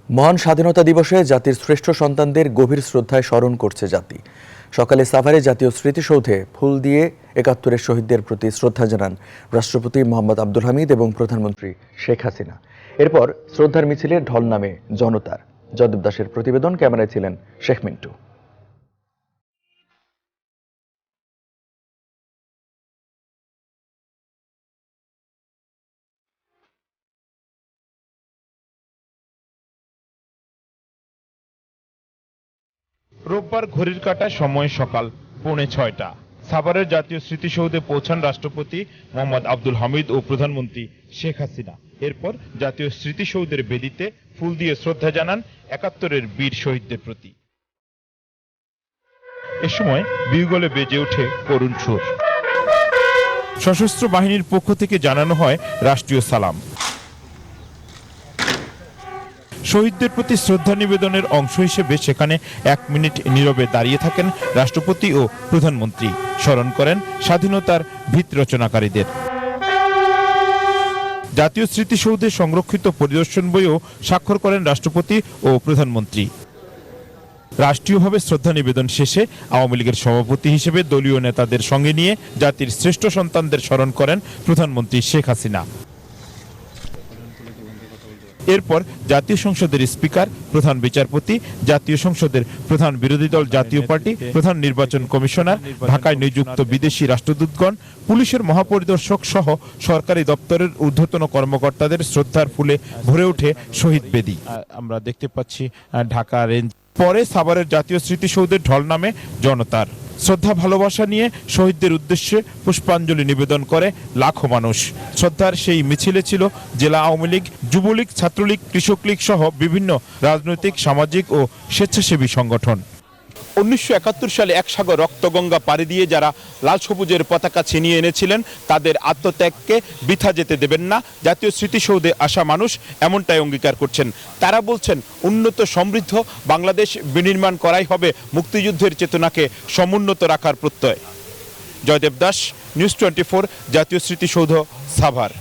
মহান স্বাধীনতা দিবসে জাতির শ্রেষ্ঠ সন্তানদের গভীর শ্রদ্ধায় স্মরণ করছে জাতি। সকালে সাভারে জাতীয় স্মৃতিসৌধে ফুল দিয়ে ৭১-এর শহীদদের প্রতি শ্রদ্ধা জানান রাষ্ট্রপতি মোহাম্মদ আব্দুল হামিদ এবং প্রধানমন্ত্রী শেখ হাসিনা। এরপর শ্রদ্ধার মিছিলে ঢল নামে জনতার। জয়দেব দাসের প্রতিবেদন, ক্যামেরায় ছিলেন শেখ মিন্টু। রোববার ঘড়ির কাঁটা সময় সকাল 6:45। সাভারের জাতীয় স্মৃতিসৌধে পৌঁছান রাষ্ট্রপতি মোহাম্মদ আব্দুল হামিদ ও প্রধানমন্ত্রী শেখ হাসিনা। এরপর জাতীয় স্মৃতিসৌধের বেদিতে ফুল দিয়ে শ্রদ্ধা জানান ৭১-এর বীর শহীদদের প্রতি। এ সময় বিউগলে বেজে ওঠে করুণ সুর। সশস্ত্র বাহিনীর পক্ষ থেকে জানানো হয় রাষ্ট্রীয় সালাম। শহীদদের প্রতি শ্রদ্ধা নিবেদনের অংশ হিসেবে সেখানে ১ মিনিট নীরবে দাঁড়িয়ে থাকেন রাষ্ট্রপতি ও প্রধানমন্ত্রী, স্মরণ করেন স্বাধীনতার ভিত রচনাকারীদের। জাতীয় স্মৃতিসৌধে সংরক্ষিত পরিদর্শন বইও স্বাক্ষর করেন রাষ্ট্রপতি ও প্রধানমন্ত্রী। রাষ্ট্রীয়ভাবে শ্রদ্ধা নিবেদন শেষে আওয়ামী লীগের সভাপতি হিসেবে দলীয় নেতাদের সঙ্গে নিয়ে জাতির শ্রেষ্ঠ সন্তানদের স্মরণ করেন প্রধানমন্ত্রী শেখ হাসিনা। এরপর জাতীয় সংসদের স্পিকার, প্রধান বিচারপতি, জাতীয় সংসদের প্রধান বিরোধী দল জাতীয় পার্টি, প্রধান নির্বাচন কমিশনার, ঢাকায় নিযুক্ত বিদেশি রাষ্ট্রদূতগণ, পুলিশের মহাপরিদর্শক সহ সরকারি দপ্তরের ঊর্ধ্বতন কর্মকর্তাদের শ্রদ্ধার ফুলে ভরে ওঠে শহীদ বেদি। আমরা দেখতে পাচ্ছি ঢাকা রেঞ্জ। পরে সাভারের জাতীয় স্মৃতিসৌধের ঢল নামে জনতার। শ্রদ্ধা ভালোবাসা নিয়ে শহীদদের উদ্দেশ্যে পুষ্পাঞ্জলি নিবেদন করে লাখো মানুষ। শ্রদ্ধার সেই মিছিলে ছিল জেলা আওয়ামী লীগ, যুবলীগ, ছাত্রলীগ, কৃষক লীগ সহ বিভিন্ন রাজনৈতিক, সামাজিক ও স্বেচ্ছাসেবী সংগঠন। ১৯৭১ সালে এক সাগর রক্তগঙ্গা পাড়ি দিয়ে যারা লাল সবুজের পতাকা ছিনিয়ে এনেছিলেন, তাদের আত্মত্যাগকে বৃথা যেতে দেবেন না জাতীয় স্মৃতিসৌধে আসা মানুষ, এমনটাই অঙ্গীকার করছেন। তারা বলছেন, উন্নত সমৃদ্ধ বাংলাদেশ বিনির্মাণ করাই হবে মুক্তিযুদ্ধের চেতনাকে সমুন্নত রাখার প্রত্যয়। জয়দেব দাস, নিউজ 24, জাতীয় স্মৃতিসৌধ, সাভার।